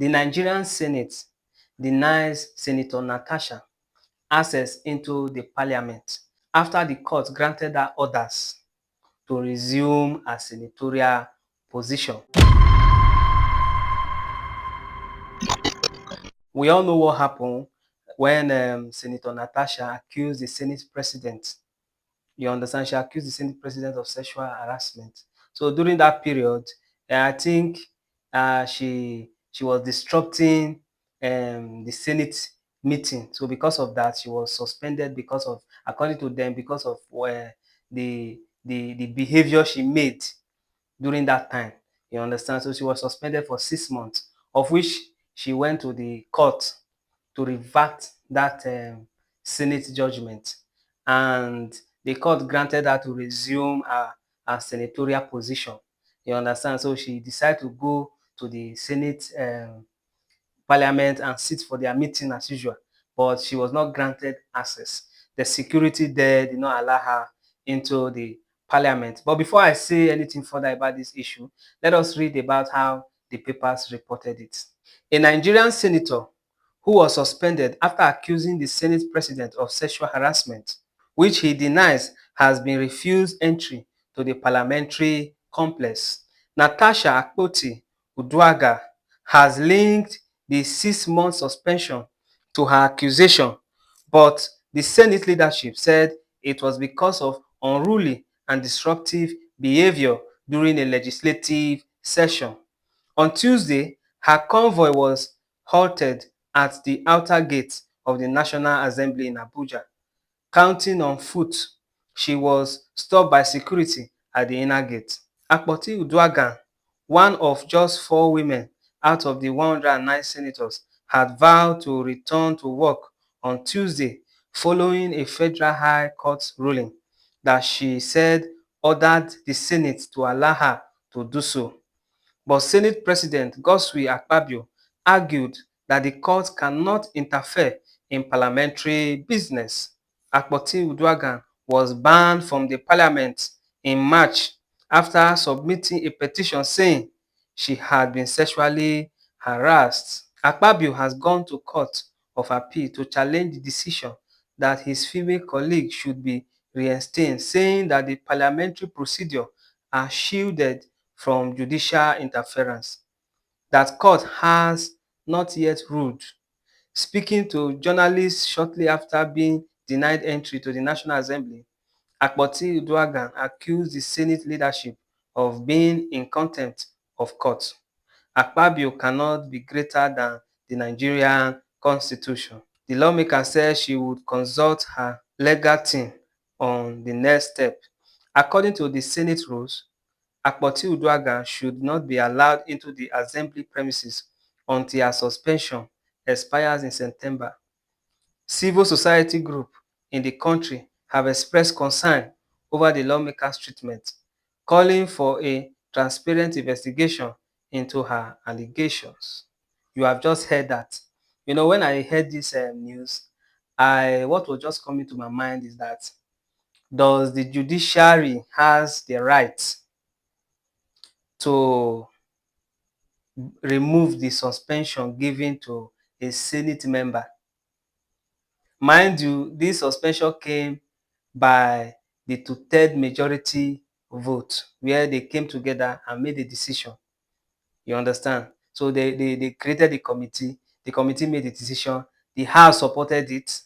The Nigerian Senate denies Senator Natasha access into the parliament after the court granted her orders to resume her senatorial position. We all know what happened when Senator Natasha accused the Senate president. You understand? She accused the Senate president of sexual harassment. So during that period, I think she was disrupting the Senate meeting. So because of that, she was suspended because of, according to them, because of the behavior she made during that time. You understand? So she was suspended for 6 months, of which she went to the court to revert that Senate judgment. And the court granted her to resume her senatorial position. You understand? So she decided to go to the Senate parliament and sit for their meeting as usual. But she was not granted access. The security there did not allow her into the parliament. But before I say anything further about this issue, let us read about how the papers reported it. A Nigerian senator who was suspended after accusing the Senate president of sexual harassment, which he denies has been refused entry to the parliamentary complex. Natasha Akpoti Uduaghan has linked the 6-month suspension to her accusation, but the Senate leadership said it was because of unruly and disruptive behavior during a legislative session. On Tuesday, her convoy was halted at the outer gate of the National Assembly in Abuja. Counting on foot, she was stopped by security at the inner gate. Akpoti Uduaghan, one of just 4 women out of the 109 senators, had vowed to return to work on Tuesday following a federal high court ruling that she said ordered the Senate to allow her to do so. But Senate President Godswill Akpabio argued that the court cannot interfere in parliamentary business. Akpoti Uduaghan was banned from the parliament in March after submitting a petition saying she had been sexually harassed. Akpabio has gone to court of appeal to challenge the decision that his female colleague should be reinstated, saying that the parliamentary procedure are shielded from judicial interference. That court has not yet ruled. Speaking to journalists shortly after being denied entry to the National Assembly, Akpoti Uduaghan accused the Senate leadership of being in contempt of court. Akpabio cannot be greater than the Nigerian constitution. The lawmaker said she would consult her legal team on the next step. According to the Senate rules, Akpoti Uduaghan should not be allowed into the assembly premises until her suspension expires in September. Civil society groups in the country have expressed concern over the lawmaker's treatment, calling for a transparent investigation into her allegations. You have just heard that. You know, when I heard this news, what was just coming to my mind is that, does the judiciary has the right to remove the suspension given to a Senate member? Mind you, this suspension came by the two-third majority vote, where they came together and made a decision. You understand? So they created the committee made the decision, the House supported it,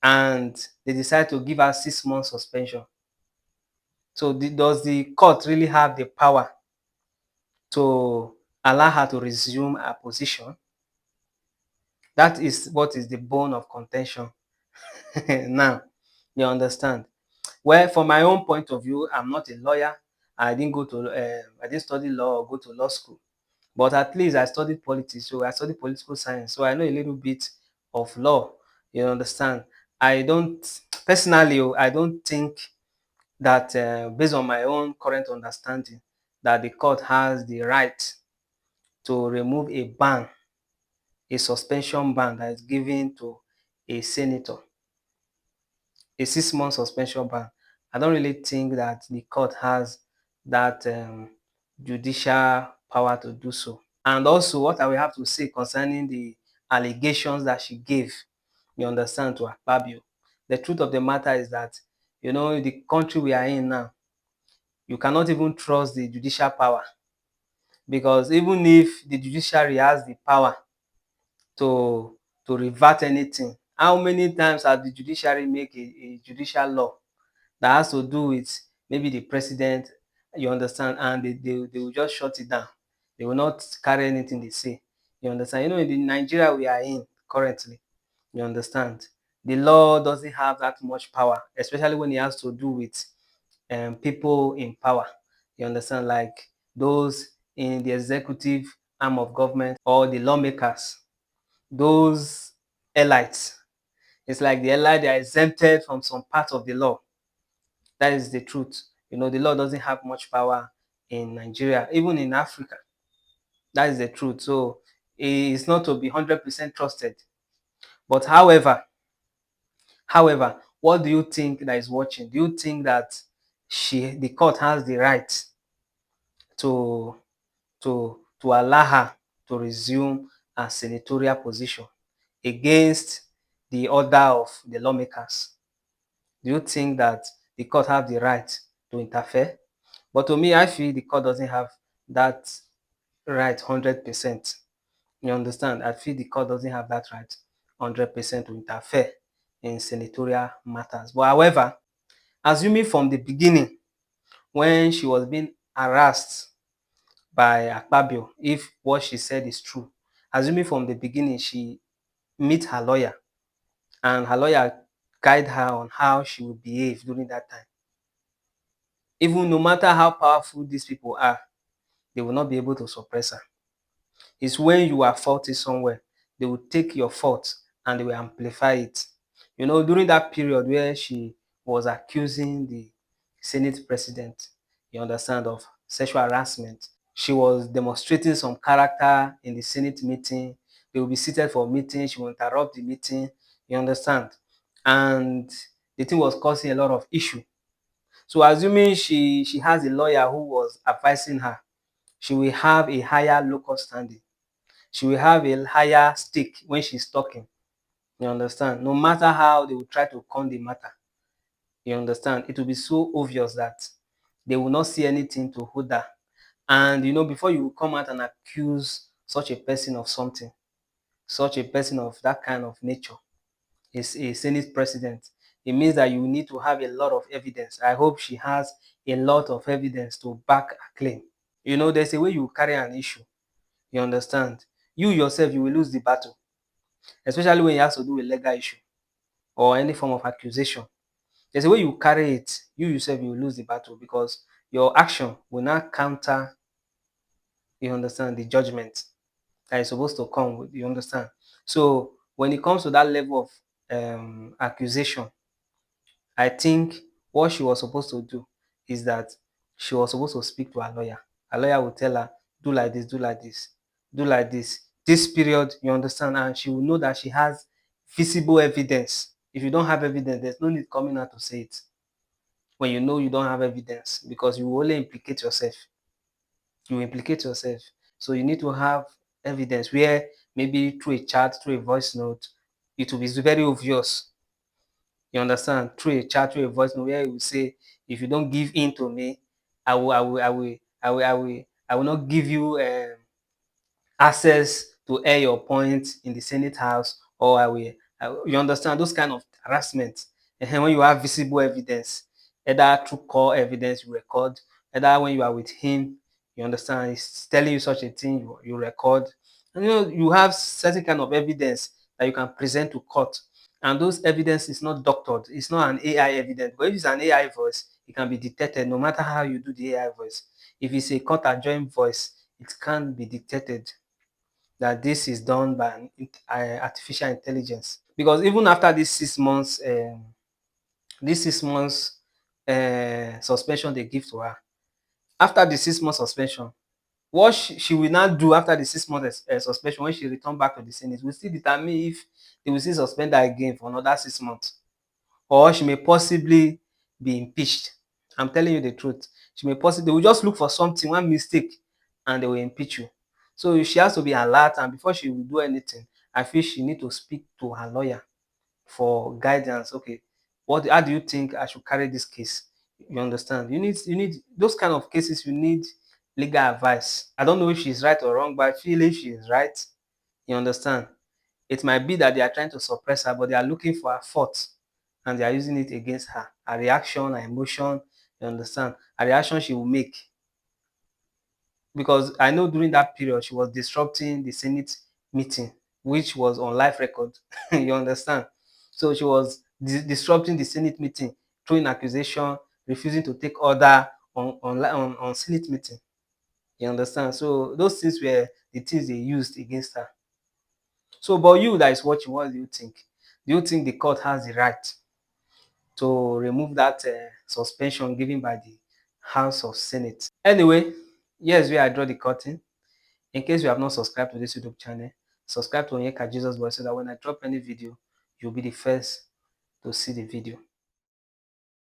and they decided to give her 6 months suspension. So does the court really have the power to allow her to resume her position? That is what is the bone of contention. Now, you understand? Well, from my own point of view, I'm not a lawyer. I didn't study law or go to law school. But at least I studied politics, so I studied political science. So I know a little bit of law. You understand? I don't personally, I don't think that based on my own current understanding, that the court has the right to remove a ban, a suspension ban that is given to a senator, a 6-month suspension ban. I don't really think that the court has that judicial power to do so. And also what I will have to say concerning the allegations that she gave, you understand, to AKPABIO. The truth of the matter is that, the country we are in now, you cannot even trust the judicial power, because even if the judiciary has the power to revert anything, how many times has the judiciary make a judicial law that has to do with maybe the president, you understand, and they will just shut it down. They will not carry anything they say. You understand? In the Nigeria we are in currently, you understand, the law doesn't have that much power, especially when it has to do with people in power. You understand, like those in the executive arm of government or the lawmakers, those elites. It's like the elite, they are exempted from some part of the law. That is the truth. The law doesn't have much power in Nigeria, even in Africa. That is the truth. So it's not to be 100% trusted. But however, what do you think that is watching? Do you think that the court has the right to allow her to resume her senatorial position against the order of the lawmakers? Do you think that the court have the right to interfere? But to me, I feel the court doesn't have that right 100%. You understand? I feel the court doesn't have that right 100% to interfere in senatorial matters. But however, assuming from the beginning, when she was being harassed by AKPABIO, if what she said is true, assuming from the beginning she meet her lawyer and her lawyer guide her on how she will behave during that time, even no matter how powerful these people are, they will not be able to suppress her. It's when you are faulty somewhere, they will take your fault and they will amplify it. During that period where she was accusing the Senate president, you understand, of sexual harassment, she was demonstrating some character in the Senate meeting. They will be seated for a meeting, she will interrupt the meeting, you understand? And the thing was causing a lot of issue. So assuming she has a lawyer who was advising her, she will have a higher local standing. She will have a higher stake when she's talking. You understand? No matter how they will try to con the matter, you understand, it will be so obvious that they will not see anything to hold her. And before you come out and accuse such a person of something, such a person of that kind of nature, is a Senate president, it means that you need to have a lot of evidence. I hope she has a lot of evidence to back her claim. There's a way you carry an issue. You understand? You yourself, you will lose the battle, especially when it has to do with legal issue or any form of accusation. There's a way you carry it. You yourself, you will lose the battle because your action will not counter, you understand, the judgment that is supposed to come with, you understand? So when it comes to that level of accusation, I think what she was supposed to do is that she was supposed to speak to her lawyer. Her lawyer will tell her, do like this, do like this, do like this. This period, you understand, and she will know that she has visible evidence. If you don't have evidence, there's no need coming out to say it. When you know you don't have evidence, because you will only implicate yourself. You implicate yourself. So you need to have evidence where maybe through a chat, through a voice note, it will be very obvious. You understand? Through a chat, through a voice note, where you will say, if you don't give in to me, I will not give you access to air your point in the Senate House, or you understand those kind of harassment. And when you have visible evidence, either through call evidence you record, either when you are with him, you understand, he's telling you such a thing, you record. And you have certain kind of evidence that you can present to court. And those evidence is not doctored, it's not an AI evidence. But if it's an AI voice, it can be detected no matter how you do the AI voice. If it's a court adjoined voice, it can't be detected that this is done by artificial intelligence. Because even after this 6 months suspension they give to her, after the 6 month suspension, what she will now do after the 6 month suspension, when she return back to the Senate, will still determine if they will still suspend her again for another 6 months, or she may possibly be impeached. I'm telling you the truth. She may possibly, they will just look for something, one mistake, and they will impeach you. So she has to be alert, and before she will do anything, I feel she need to speak to her lawyer for guidance. Okay, how do you think I should carry this case? You understand? You need those kind of cases, you need legal advice. I don't know if she's right or wrong, but I feel if she is right, you understand? It might be that they are trying to suppress her, but they are looking for her fault and they are using it against her. Her reaction, her emotion, you understand? Her reaction she will make. Because I know during that period she was disrupting the Senate meeting, which was on live record. You understand? So she was disrupting the Senate meeting, throwing accusation, refusing to take order on Senate meeting. You understand? So those things were the things they used against her. So, but you that is watching, what do you think? Do you think the court has the right to remove that suspension given by the House of Senate? Anyway, here's where I draw the curtain. In case you have not subscribed to this YouTube channel, subscribe to Onyeka Jesus Boy so that when I drop any video, you'll be the first to see the video.